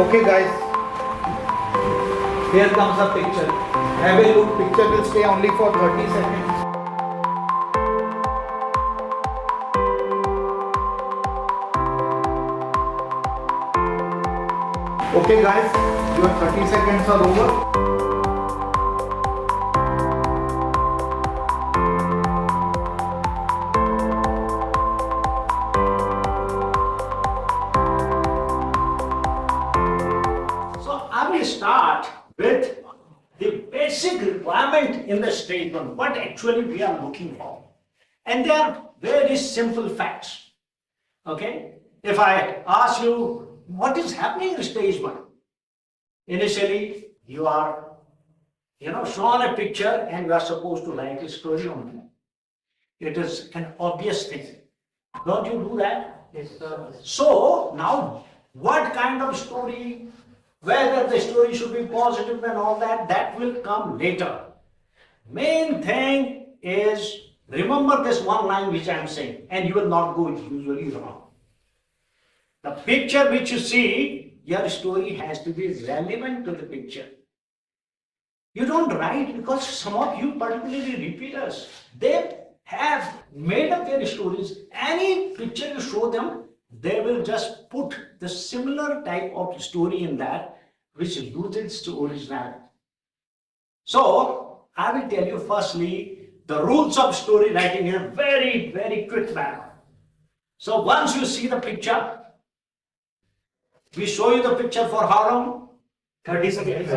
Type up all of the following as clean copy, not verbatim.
Okay guys, here comes a picture. Have a look, picture will stay only for 30 seconds. Okay guys, your 30 seconds are over. I will start with the basic requirement in the statement, what actually we are looking for. And they are very simple facts. Okay? If I ask you, what is happening in stage 1? Initially, you are, shown a picture and you are supposed to write a story on it. It is an obvious thing. Don't you do that? Yes, sir. So, now, what kind of story, whether the story should be positive and all that, that will come later. Main thing is, remember this one line which I am saying, and you will not go usually wrong. The picture which you see, your story has to be relevant to the picture. You don't write because some of you, particularly repeaters, they have made up their stories. Any picture you show them, they will just put the similar type of story in that which loses to originality. So, I will tell you firstly the rules of story writing in a very, very quick manner. So, once you see the picture, we show you the picture for how long? 30 seconds.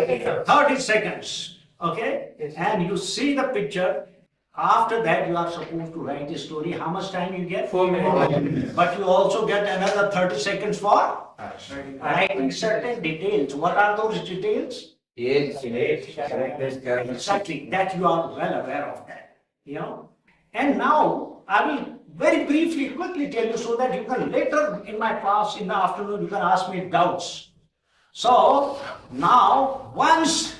30 seconds. Okay? Yes. And you see the picture. After that, you are supposed to write a story. How much time you get? 4 minutes. But you also get another 30 seconds for writing certain details. What are those details? Yes. Exactly, that you are well aware of that. And now I will very briefly, quickly tell you so that you can later in my class in the afternoon, you can ask me doubts. So now, once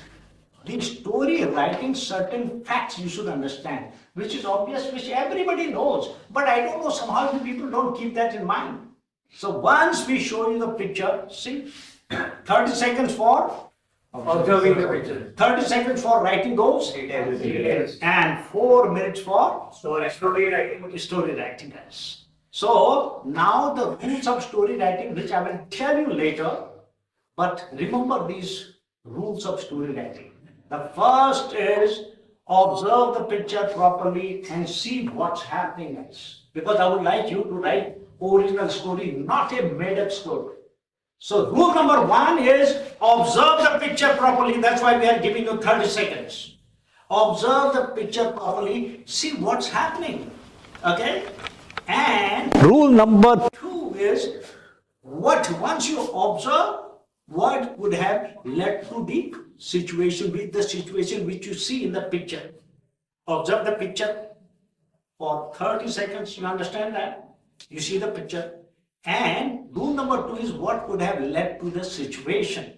the story writing, certain facts you should understand, which is obvious, which everybody knows, but I don't know, somehow you people don't keep that in mind. So once we show you the picture, see, 30 seconds for Observing the picture. 30 seconds for writing those, and 4 minutes for Story writing. story writing, guys. So now the rules of story writing, which I will tell you later, but remember these rules of story writing. The first is observe the picture properly and see what's happening, guys. Because I would like you to write original story, not a made-up story. So rule number 1 is observe the picture properly. That's why we are giving you 30 seconds. Observe the picture properly, see what's happening. Okay? And rule number 2 is once you observe, what would have led to the situation which you see in the picture. Observe the picture for 30 seconds. You understand that? You see the picture. And rule number 2 is what could have led to the situation.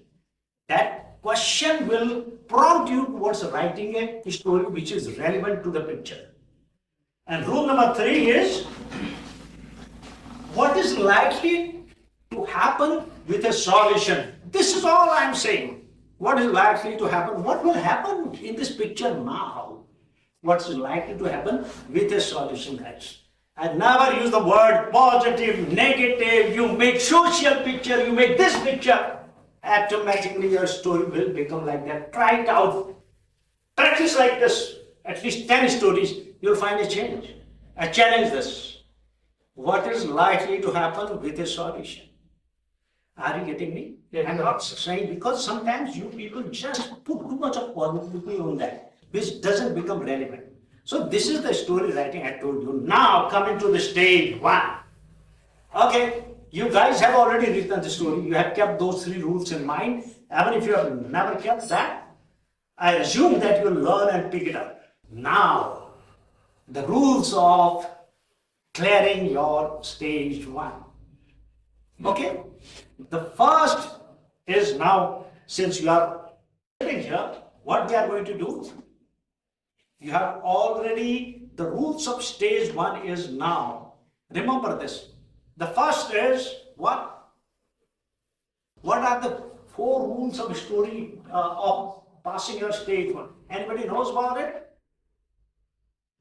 That question will prompt you towards writing a story which is relevant to the picture. And rule number 3 is what is likely to happen with a solution. This is all I am saying. What is likely to happen? What will happen in this picture now? What's likely to happen with a solution, guys? I never use the word positive, negative. You make social picture, you make this picture. Automatically your story will become like that. Try it out. Practice like this. At least 10 stories, you'll find a change. I challenge this. What is likely to happen with a solution? Are you getting me? Yes. I'm not saying, because sometimes you people just put too much of positivity on that, which doesn't become relevant. So this is the story writing I told you. Now coming to the stage 1. Okay, you guys have already written the story. You have kept those 3 rules in mind. Even if you have never kept that, I assume that you'll learn and pick it up. Now, the rules of clearing your stage 1. Okay, the first is now, since you are sitting here, what we are going to do, you have already, the rules of stage 1 is now, remember this, the first is what? What are the 4 rules of story of passing your stage 1. Anybody knows about it?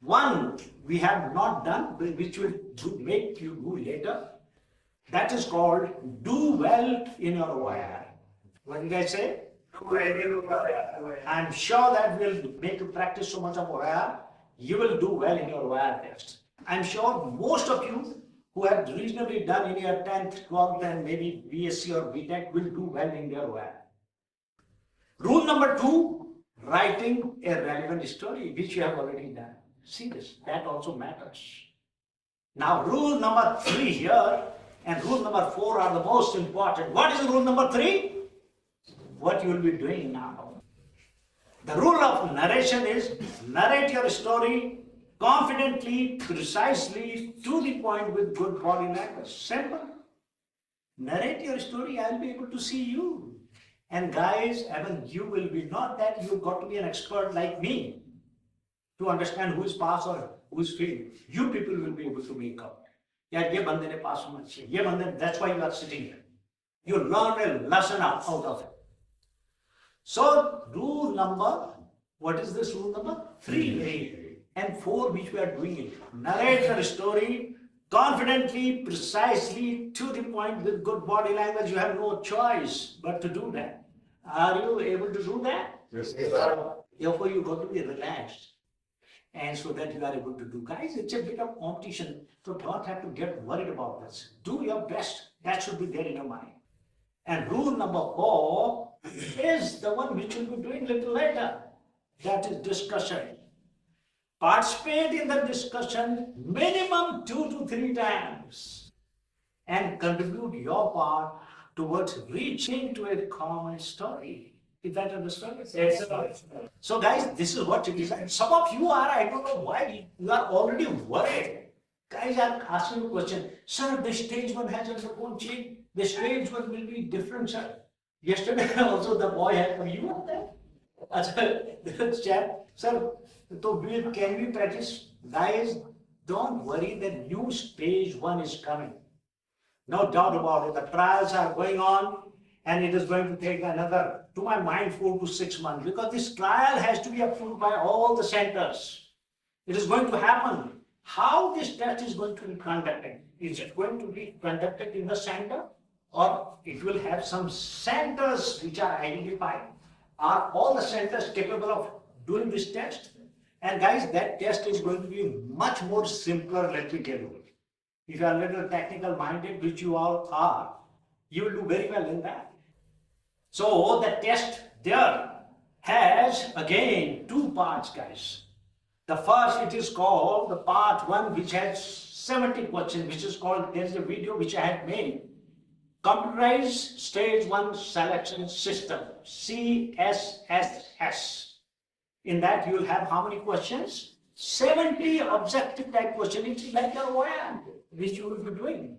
One we have not done, which will make you do later. That is called do well in your OIR. What did I say? I'm sure that will make you practice so much of OIR, you will do well in your OIR test. I'm sure most of you who have reasonably done in your 10th, 12th and maybe BSc or BTech will do well in their OIR. Rule number 2, writing a relevant story, which you have already done. See this, that also matters. Now rule number 3 here and rule number 4 are the most important. What is rule number 3? What you will be doing now. The rule of narration is narrate your story confidently, precisely, to the point with good body language. Simple. Narrate your story, I will be able to see you. And guys, even you will be, not that you've got to be an expert like me to understand who is pass or who is fail. You people will be able to make out. Yeah, ye bande ne pass hona chahiye. Ye bande, that's why you are sitting here. You learn a lesson out of it. So, rule number, what is this rule number? 3 and 4, which we are doing it. Narrate your story confidently, precisely, to the point with good body language. You have no choice but to do that. Are you able to do that? Yes. Therefore, you got to be relaxed. And so that you are able to do. Guys, it's a bit of competition, so don't have to get worried about this. Do your best. That should be there in your mind. And rule number 4 is the one which we'll be doing a little later. That is discussion. Participate in the discussion minimum 2 to 3 times and contribute your part towards reaching to a common story. Is that understood? Yes, sir. So guys, this is what it is. And some of you are, I don't know why, you are already worried. Guys are asking a question. Sir, the stage 1 has undergone change. The stage 1 will be different, sir. Yesterday also the boy had come. You were there? The chap, sir, so can we practice? Guys, don't worry, the new stage 1 is coming. No doubt about it. The trials are going on and it is going to take another, to my mind, 4 to 6 months, because this trial has to be approved by all the centers. It is going to happen. How this test is going to be conducted? Is it going to be conducted in the center, or it will have some centers which are identified? Are all the centers capable of doing this test? And guys, that test is going to be much more simpler, let me tell you. If you are a little technical minded, which you all are, you will do very well in that. So the test there has again 2 parts, guys. The first, it is called the part 1, which has 70 questions, which is called, there is a video which I had made, Computerized Stage 1 Selection System, CSSS. In that you will have how many questions? 70 objective type questions. It's like your OIR, which you will be doing.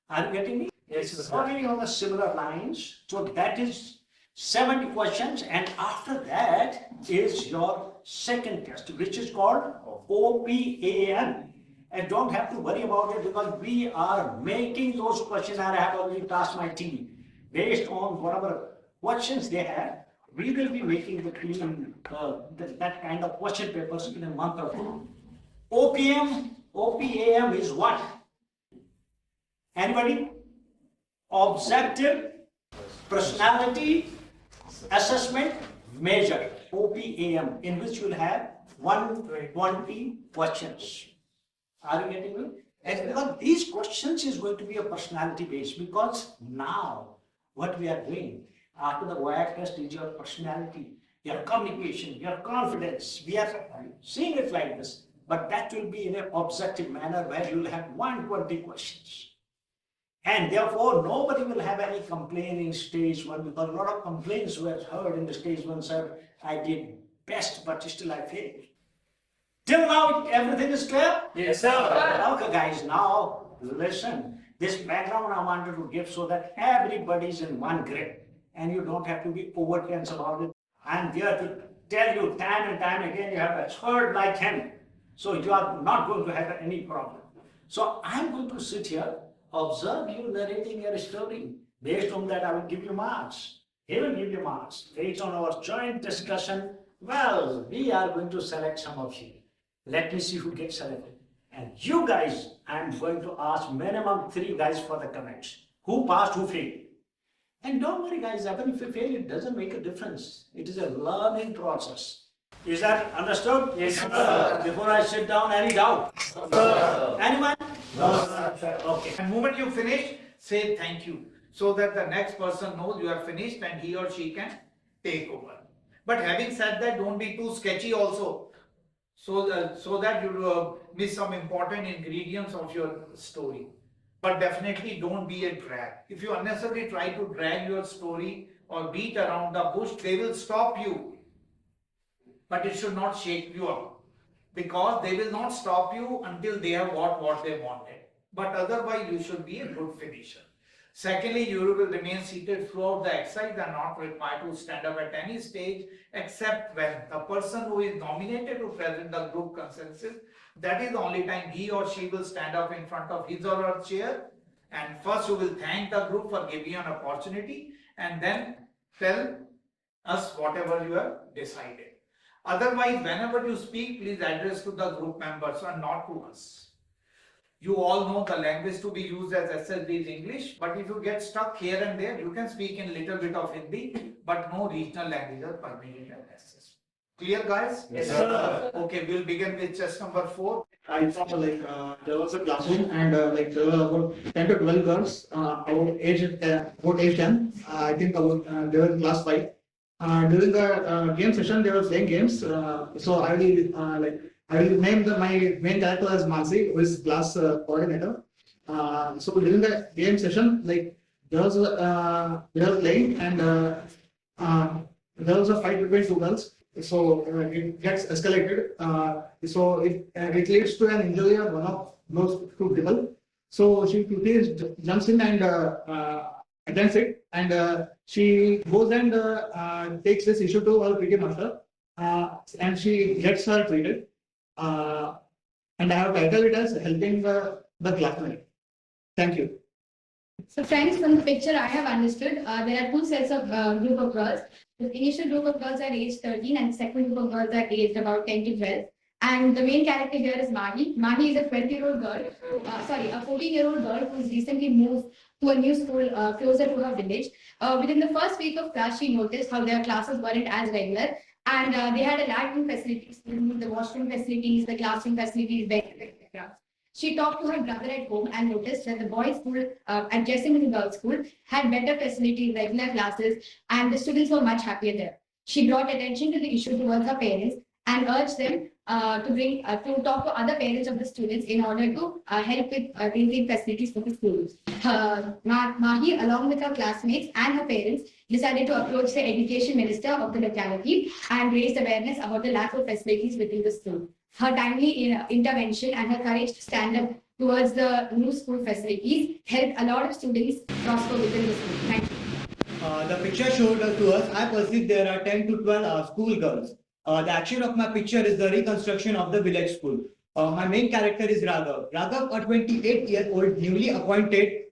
Are you getting me? Yes, sir. Following on the similar lines. So that is 70 questions, and after that is your second test, which is called OPAN. And don't have to worry about it, because we are making those questions, and I have already tasked my team. Based on whatever questions they have, we will be making that kind of question papers in a month or 2. OPAM is what? Anybody? Objective Personality Assessment Measure, OPAM, in which you will have 120 questions. Are you getting me? And because these questions is going to be a personality based, because now what we are doing after the OIR test is your personality, your communication, your confidence. We are seeing it like this, but that will be in an objective manner where you will have 120 questions. And therefore, nobody will have any complaint in stage 1, because a lot of complaints were heard in the stage 1, sir, I did best, but still I failed. Till now, everything is clear? Yes, sir. Okay, guys, now listen. This background I wanted to give so that everybody is in one grip, and you don't have to be over tense about it. I'm there to tell you time and time again, you have a third like him, so you are not going to have any problem. So I'm going to sit here, observe you narrating your story. Based on that, I will give you marks. He will give you marks. Based on our joint discussion, well, we are going to select some of you. Let me see who gets selected. And you guys, I'm going to ask minimum 3 guys for the comments. Who passed, who failed. And don't worry guys, even if you fail, it doesn't make a difference. It is a learning process. Is that understood? Yes, sir. Before I sit down, any doubt? Anyone? No, sir. Okay. And moment you finish, say thank you, so that the next person knows you have finished and he or she can take over. But having said that, don't be too sketchy also, so that you miss some important ingredients of your story. But definitely don't be a drag. If you unnecessarily try to drag your story or beat around the bush, they will stop you. But it should not shake you up, because they will not stop you until they have got what they wanted. But otherwise, you should be a good finisher. Secondly, you will remain seated throughout the exercise and not required to stand up at any stage except when the person who is nominated to present the group consensus, that is the only time he or she will stand up in front of his or her chair, and first you will thank the group for giving you an opportunity and then tell us whatever you have decided. Otherwise, whenever you speak, please address to the group members and not to us. You all know the language to be used as SSB is English, but if you get stuck here and there, you can speak in little bit of Hindi, but no regional language are permitted as SSB. Clear, guys? Yes, sir. Okay, we'll begin with chess number 4. I saw there was a classroom and there were about 10 to 12 girls about age 10. I think about they were in class 5. During the game session, they were playing games. So I will name my main character as Mansi, who is class coordinator. So during the game session, they were playing and there was a fight between 2 girls. So it gets escalated. So it leads to an injury of one of those 2 people. So she quickly jumps in and attends it, and she goes and takes this issue to her PT master, and she gets her treated. And I have titled it as helping the classmate. Thank you. So friends, from the picture I have understood, there are 2 sets of group of girls. The initial group of girls are aged 13 and the second group of girls are aged about 10 to 12. And the main character here is Mahi. Mahi is a 12-year-old girl, a 14-year-old girl who's recently moved to a new school closer to her village. Within the first week of class, she noticed how their classes weren't as regular, and they had a lack in facilities, the washroom facilities, the classroom facilities, etc. She talked to her brother at home and noticed that the boys' school adjacent to the girls' school had better facilities, regular classes, and the students were much happier there. She brought attention to the issue towards her parents and urged them to talk to other parents of the students in order to help with raising facilities for the schools. Mahi, along with her classmates and her parents, decided to approach the education minister of the locality and raise awareness about the lack of facilities within the school. Her timely intervention and her courage to stand up towards the new school facilities helped a lot of students prosper within the school. Thank you. The picture showed to us, I perceive there are 10 to 12 school girls. The action of my picture is the reconstruction of the village school. My main character is Raghav. Raghav, a 28-year-old newly appointed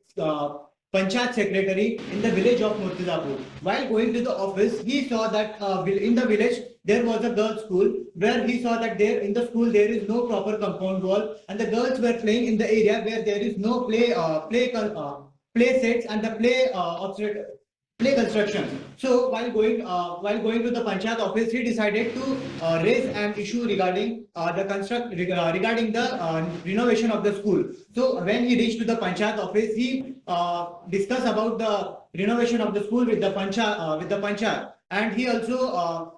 Panchayat secretary in the village of Murtizapur. While going to the office, he saw that in the village there was a girls' school, where he saw that there in the school there is no proper compound wall, and the girls were playing in the area where there is no play sets and the play construction. So while going to the Panchayat office, he decided to raise an issue regarding the renovation of the school. So when he reached to the Panchayat office, he discussed about the renovation of the school with the Panchayat, and he also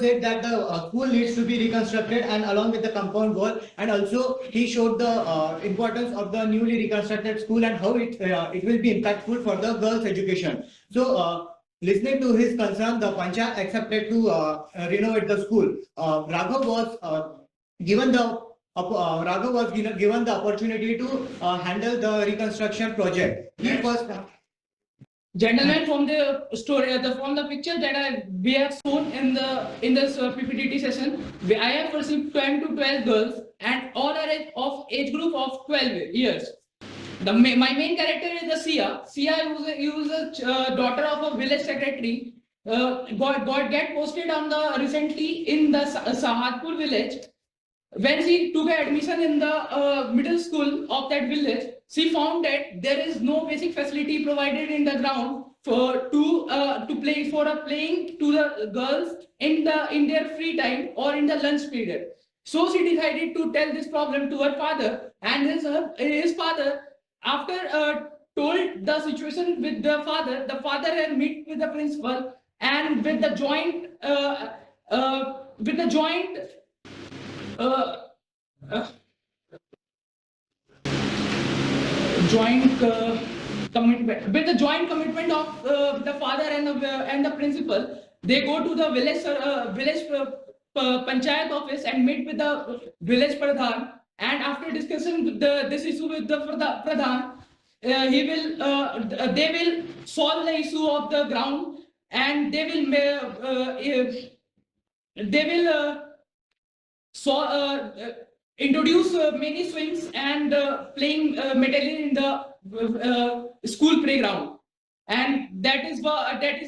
said that the school needs to be reconstructed and along with the compound wall, and also he showed the importance of the newly reconstructed school and how it will be impactful for the girls' education. So listening to his concern, the Panchayat accepted to renovate the school. Raghav was given the opportunity to handle the reconstruction project. He first. Gentlemen, from the story, from the picture that we have shown in this PPDT session, I have perceived 10 to 12 girls, and all are of age group of 12 years. My main character is the Sia. Sia is a daughter of a village secretary. Get posted on the recently in the Sahatpur village. When she took admission in the middle school of that village, she found that there is no basic facility provided in the ground for to play for a playing to the girls in their free time or in the lunch period. So she decided to tell this problem to her father, and his father, after told the situation with the father had meet with the principal and with the joint uh, uh, joint commitment with the joint commitment of the father and the principal. They go to the village panchayat office and meet with the village pradhan, and after discussing this issue with the pradhan, they will solve the issue of the ground, and they will so introduce many swings and playing material in the school playground, and that is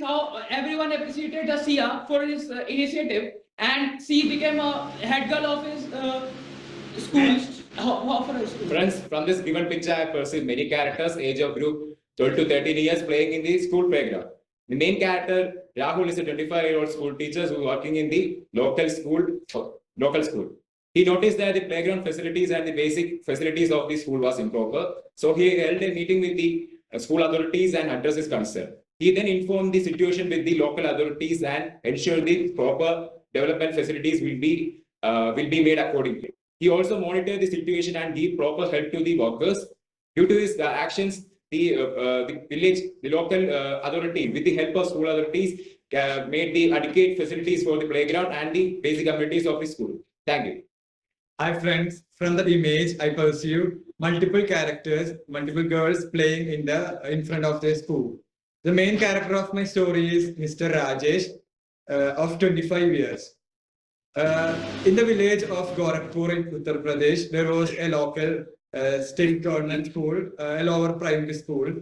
how everyone appreciated the Sia for his initiative, and she became a head girl of his school. Friends, from this given picture, I perceive many characters, age of group 12 to 13 years, playing in the school playground. The main character, Rahul, is a 25-year-old school teacher who is working in the local school. He noticed that the playground facilities and the basic facilities of the school was improper. So he held a meeting with the school authorities and addressed his concern. He then informed the situation with the local authorities and ensured the proper development facilities will be made accordingly. He also monitored the situation and gave proper help to the workers. Due to his actions, the local authority, with the help of school authorities, made the adequate facilities for the playground and the basic amenities of the school. Thank you. Hi friends, from the image I perceive multiple characters, multiple girls playing in front of their school. The main character of my story is Mr. Rajesh, of 25 years. In the village of Gorakhpur in Uttar Pradesh, there was a local state government school, a lower primary school.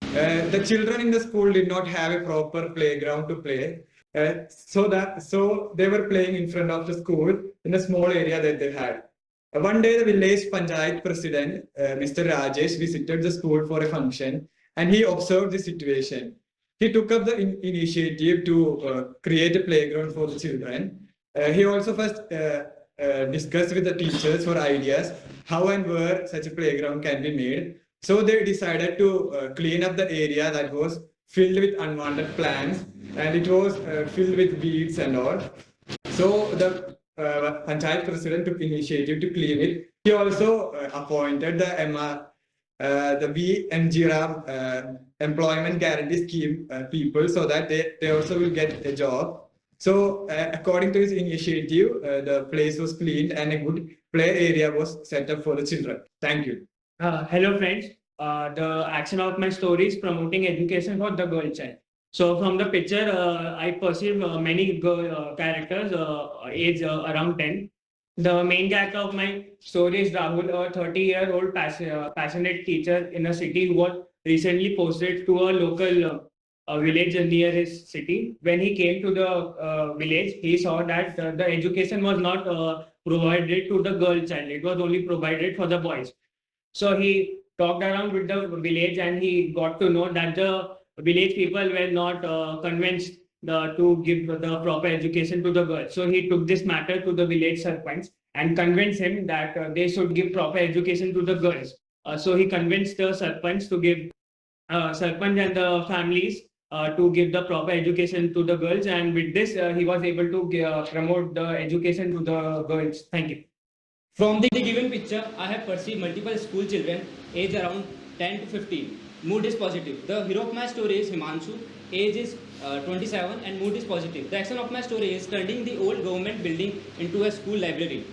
The children in the school did not have a proper playground to play. So they were playing in front of the school in a small area that they had. One day, the village panchayat president, Mr. Rajesh, visited the school for a function, and he observed the situation. He took up the initiative to create a playground for the children. He also first discussed with the teachers for ideas how and where such a playground can be made. So they decided to clean up the area that was filled with unwanted plants, and it was filled with weeds and all. So the panchayat president took initiative to clean it. He also appointed the BMGRAM employment guarantee scheme people so that they also will get a job. So according to his initiative, the place was cleaned and a good play area was set up for the children. Thank you. Hello friends. The action of my story is promoting education for the girl child. So from the picture, I perceive many girl characters, age around 10. The main character of my story is Rahul, a 30-year-old passionate teacher in a city who was recently posted to a local village near his city. When he came to the village, he saw that the education was not provided to the girl child. It was only provided for the boys. So he talked around with the village and he got to know that the village people were not convinced to give the proper education to the girls. So he took this matter to the village sarpanch and convinced him that they should give proper education to the girls. So he convinced the sarpanch to give sarpanch and the families to give the proper education to the girls, and with this he was able to promote the education to the girls. Thank you. From the given picture, I have perceived multiple school children, age around 10 to 15. Mood is positive. The hero of my story is Himanshu, age is 27 and mood is positive. The action of my story is turning the old government building into a school library.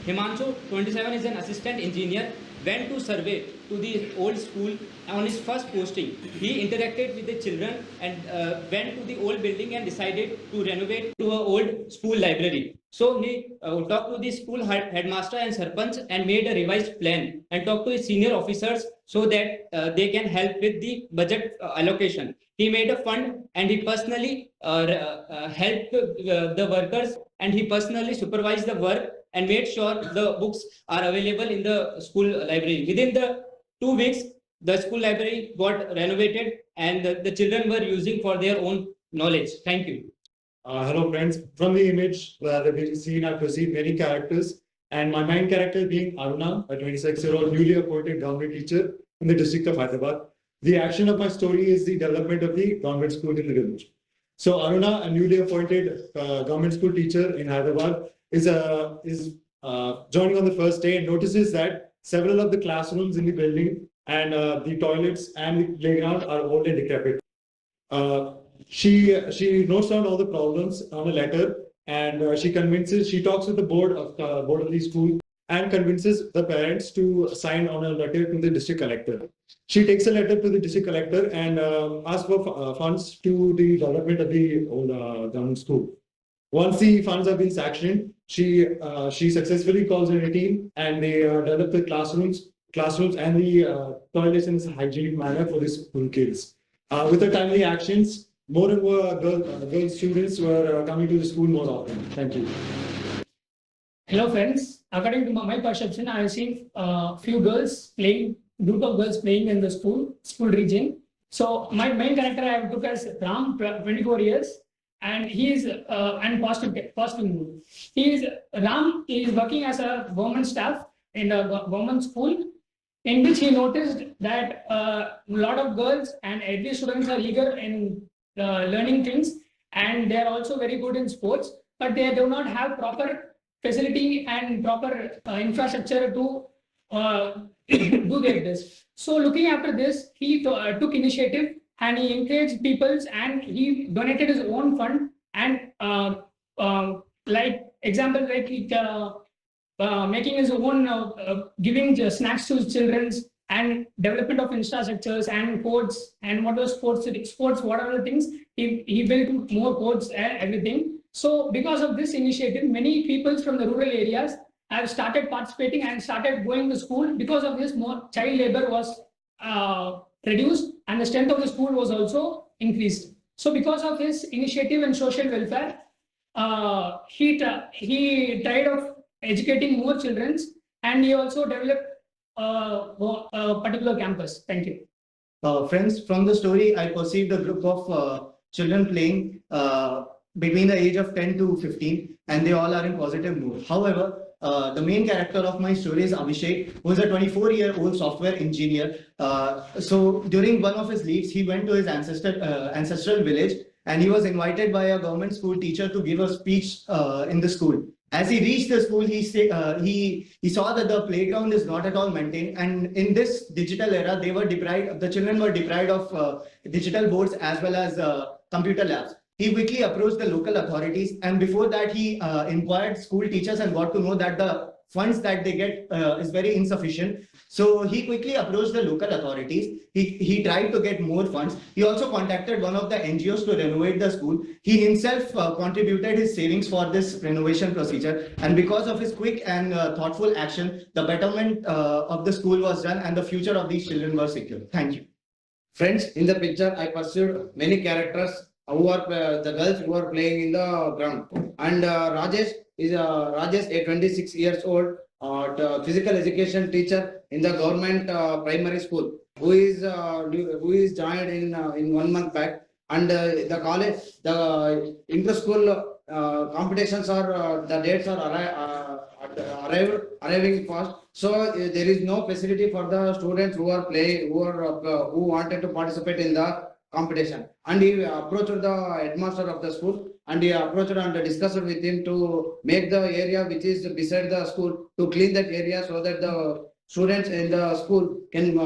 Himanshu, 27, is an assistant engineer went to survey to the old school on his first posting. He interacted with the children and went to the old building and decided to renovate to an old school library. So he talked to the school headmaster and sarpanch and made a revised plan and talked to his senior officers so that they can help with the budget allocation. He made a fund and he personally helped the workers and he personally supervised the work and made sure the books are available in the school library. Within the 2 weeks, the school library got renovated and the children were using for their own knowledge. Thank you. Hello friends, from the image that we've seen, I perceive many characters and my main character being Aruna, a 26-year-old newly appointed government teacher in the district of Hyderabad. The action of my story is the development of the government school in the village. So Aruna, a newly appointed government school teacher in Hyderabad, is joining on the first day and notices that several of the classrooms in the building and the toilets and the playground are old and decrepit. She notes down all the problems on a letter and she talks with the board of the school and convinces the parents to sign on a letter to the district collector. She takes a letter to the district collector and asks for funds to the development of the old government school. Once the funds have been sanctioned, she successfully calls in a team and they develop the classrooms and the toilets in a hygienic manner for the school kids. With the timely actions, more and more girl students were coming to the school more often. Thank you. Hello friends, according to my perception, I have seen group of girls playing in the school region. So my main character I have took as Ram, 24 years, and he is and positive mood. Ram is working as a government staff in a government school, in which he noticed that a lot of girls and LD students are eager in learning things, and they are also very good in sports, but they do not have proper facility and proper infrastructure to do this. So looking after this, he took initiative and he encouraged peoples and he donated his own fund and making his own giving snacks to his children and development of infrastructures and codes and what was sports, what are the things he built more codes and everything. So because of this initiative, many people from the rural areas have started participating and started going to school. Because of this, more child labor was reduced and the strength of the school was also increased. So because of his initiative and social welfare, he tried of educating more children and he also developed a particular campus. Thank you. Friends, from the story, I perceived a group of children playing between the age of 10 to 15 and they all are in positive mood. However, the main character of my story is Abhishek, who is a 24-year-old software engineer. So during one of his leaves, he went to his ancestral village and he was invited by a government school teacher to give a speech in the school. As he reached the school, he saw that the playground is not at all maintained, and in this digital era, the children were deprived of digital boards as well as computer labs. He quickly approached the local authorities, and before that, he inquired school teachers and got to know that the funds that they get is very insufficient. So he quickly approached the local authorities. He tried to get more funds. He also contacted one of the NGOs to renovate the school. He himself contributed his savings for this renovation procedure. And because of his quick and thoughtful action, the betterment of the school was done and the future of these children was secured. Thank you. Friends, in the picture, I pursued many characters who are the girls who are playing in the ground. And Rajesh is a 26 years old physical education teacher in the government primary school who is joined in 1 month back. And the college, the inter-school competitions are the dates are arriving fast. So there is no facility for the students who are who wanted to participate in the competition. And he approached the headmaster of the school and he approached and discussed with him to make the area which is beside the school to clean that area so that the students in the school can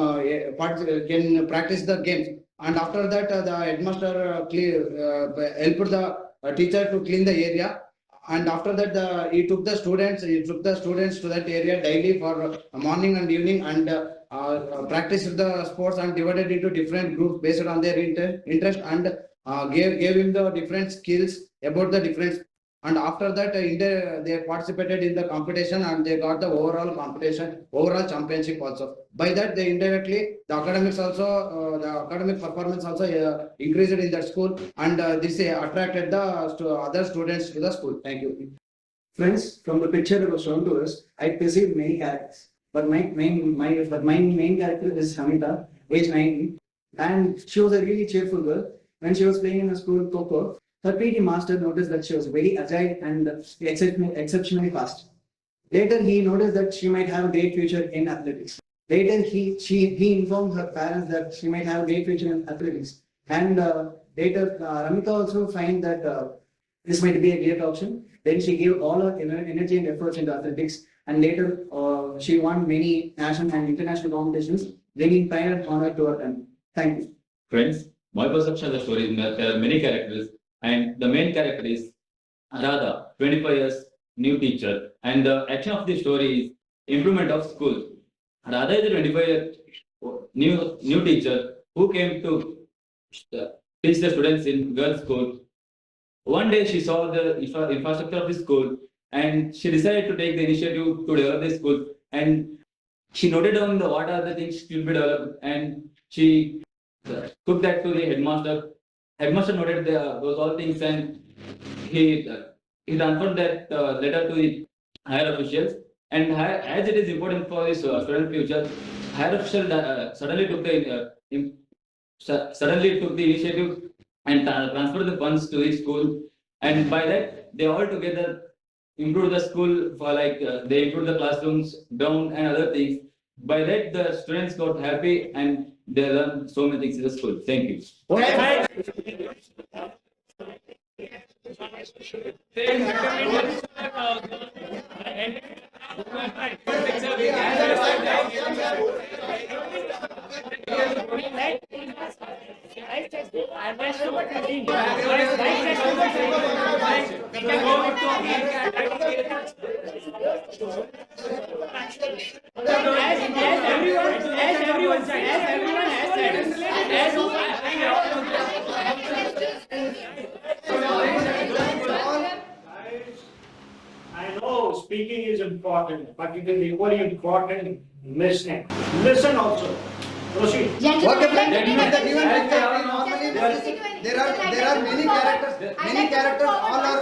practice the games. And after that, the headmaster helped the teacher to clean the area. and after that he took the students to that area daily for morning and evening, and practiced the sports and divided into different groups based on their interest, and gave him the different skills about the different. And after that, they participated in the competition and they got the overall championship also. By that, they indirectly, the academic performance also increased in that school, and this attracted the other students to the school. Thank you. Friends, from the picture that was shown to us, I perceived many characters. But my main character is Hamita, age 19, and she was a really cheerful girl. When she was playing in the school Coco, her PT master noticed that she was very agile and exceptionally fast. Later, he noticed that she might have a great future in athletics. Later, he informed her parents that she might have a great future in athletics. And later, Ramita also find that this might be a great option. Then she gave all her energy and efforts into athletics. And later, she won many national and international competitions, bringing pride and honor to her family. Thank you. Friends, my perception of the story is that there are many characters, and the main character is Radha, 25 years, new teacher, and the action of the story is improvement of school. Radha is a 25-year new teacher who came to teach the students in girls' school. One day she saw the infrastructure of the school and she decided to take the initiative to develop the school, and she noted down what are the things should be developed, and she took that to the headmaster. Headmaster noted those all things, and he transferred that letter to the higher officials. And as it is important for this student future, higher official suddenly took the initiative and transferred the funds to the school. And by that, they all together improved the school for they improved the classrooms, ground, and other things. By that, the students got happy and they learned so many things in the school. Thank you. I know speaking is important, but it is equally important listening. Listen also. Proceed. Okay, friends. In the given picture, normally there are many characters. All are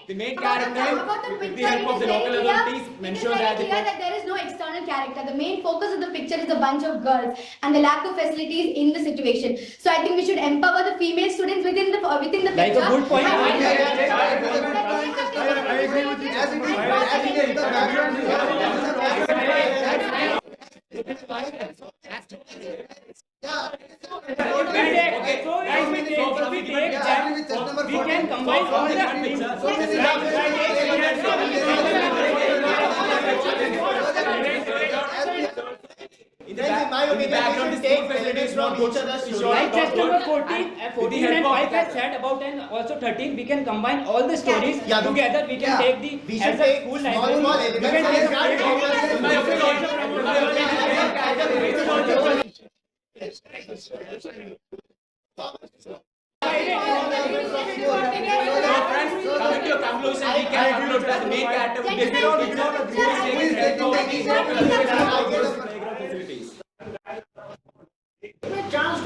The main character, with the help of the local authorities, ensure that there is no external character. The main focus of the picture is a bunch of girls and the lack of facilities in the situation. So I think we should empower the female students within the picture. Like a good point. I agree with you. We can combine all the in the background, the school facilities not good. Like chapter number 14 and 5 has said about, and also 13, we can combine all the stories together. We can take the as a school library. We can Coming to a conclusion, we can conclude that the main character will be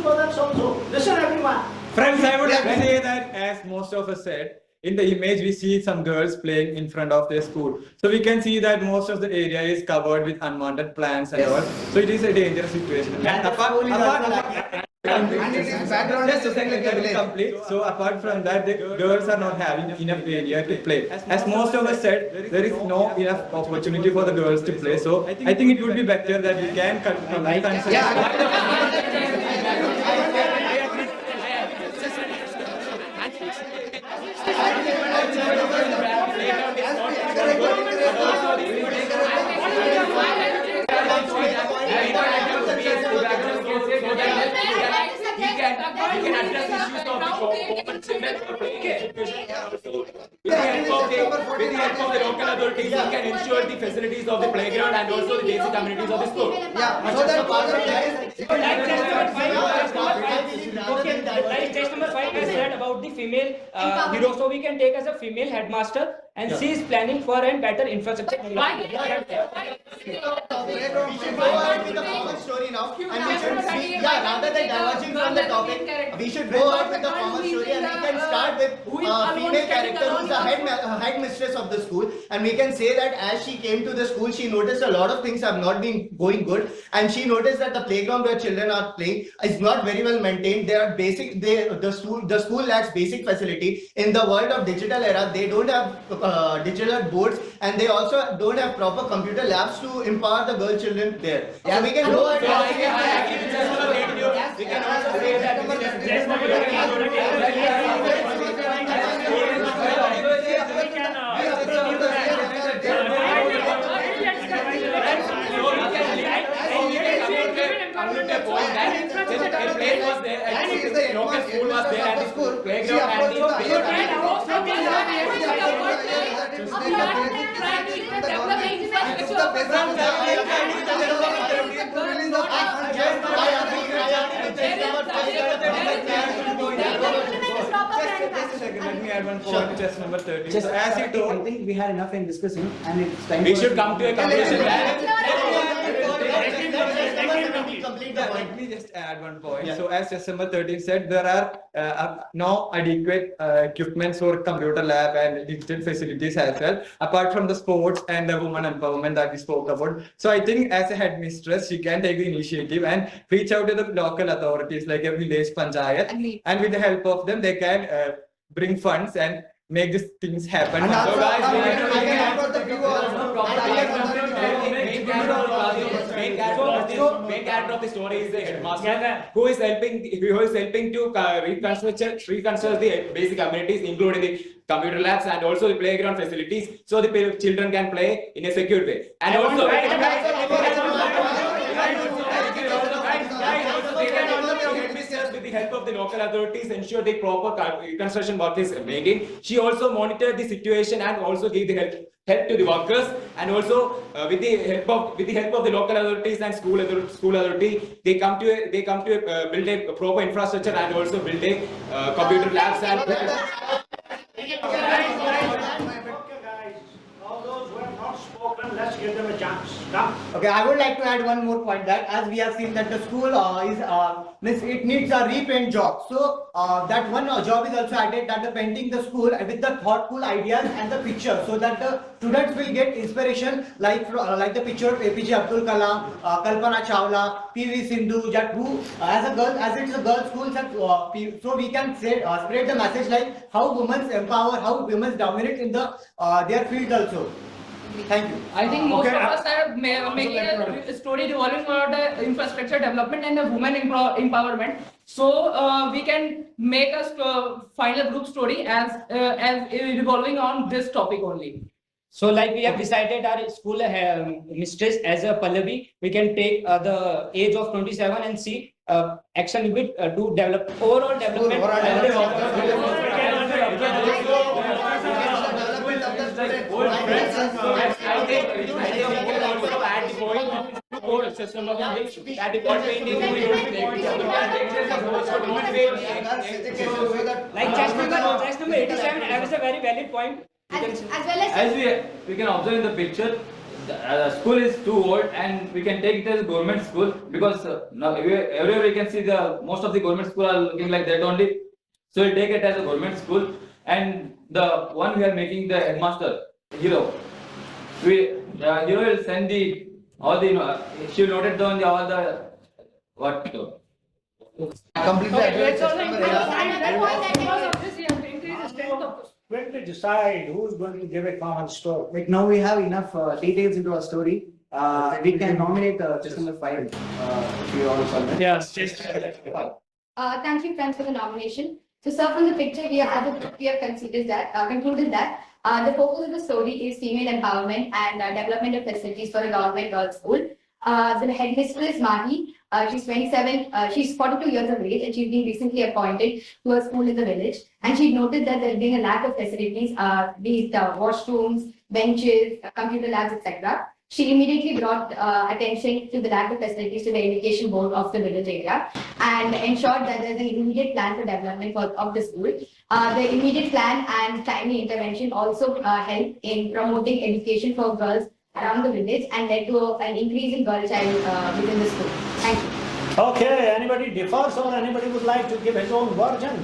brothers also. Listen everyone. Friends, I would like to say that as most of us said, in the image we see some girls playing in front of their school. So we can see that most of the area is covered with unwanted plants and all. So it is a dangerous situation. And just a second, let me complete. So apart from that, the girls are not having enough area to play. As most of us said, there is no enough opportunity for the girls to play. So I think it would be better that we can We can address issues of the common children who are playing education. With the help of the local authorities, we can ensure the facilities of the playground and also the basic amenities of the school. Like test number 5 is said about the female hero, so we can take as a female headmaster, and she is planning for a better infrastructure. We should go ahead with the common story now, and we should see, rather than diverging from the topic, we should go ahead with the common story, and we can start with female character who's the headmistress of the school, and we can say that as she came to the school, she noticed a lot of things have not been going good, and she noticed that the playground where children are playing is not very well maintained. They are basic. The school lacks basic facility. In the world of digital era, they don't have digital boards, and they also don't have proper computer labs to empower the girl children there. So we can go ahead. We can also say Let me add one point to test number 30. So as you told, I think we had enough in discussing, and it's time. We should come to a conclusion. Let me just add one point. So as test number 13 said, there are no adequate equipments for computer lab and digital facilities as well, apart from the sports and the women empowerment that we spoke about. So I think as a headmistress, she can take the initiative and reach out to the local authorities like a village panchayat, and with the help of them, they can bring funds and make these things happen. So guys, main character of the story is the headmaster who is helping to reconstruct the basic amenities, including the computer labs and also the playground facilities, so the children can play in a secure way. And also with the help of the local authorities ensure the proper reconstruction work is maintained. She also monitored the situation and also gave the help to the workers, and also with the help of the local authorities and school authority, they come to build a proper infrastructure and also build a computer labs and. Let's give them a chance. Okay, I would like to add one more point, that as we have seen that the school it needs a repaint job. So that one job is also added, that the painting the school with the thoughtful ideas and the picture, so that the students will get inspiration like the picture of APJ Abdul Kalam, Kalpana Chawla, PV Sindhu, who as it's a girls' school, so we can spread the message like how women empower, how women dominate in their field also. Thank you. I think most of us are making a story revolving around the infrastructure development and the women empowerment. So we can make a final group story as revolving on this topic only. So like we have decided our school mistress as a Pallavi, we can take the age of 27 and see action with to develop overall development. Like test number 87 has a very valid point. As we can observe in the picture, school is too old and we can take it as a government school because now everywhere we can see the most of the government school are looking like that only. So we'll take it as a government school, and the one we are making the headmaster hero. Hero will send the all the she will note it down all the what. Completely agree. When to decide who's going to give a common story? Like now we have enough details into our story. We can nominate just number 5 if you want to. Yes. Thank you, friends, for the nomination. So, sir, from the picture, we have concluded that the focus of the story is female empowerment and development of facilities for a government girls' school. The headmistress Mahi, she's 27, she's 42 years of age, and she's been recently appointed to a school in the village. And she noted that there being a lack of facilities, be it washrooms, benches, computer labs, etc. She immediately brought attention to the lack of facilities to the education board of the village area and ensured that there's an immediate plan for development of the school. The immediate plan and timely intervention also helped in promoting education for girls around the village and led to an increase in girl child within the school. Thank you. Okay, anybody differs or anybody would like to give his own version?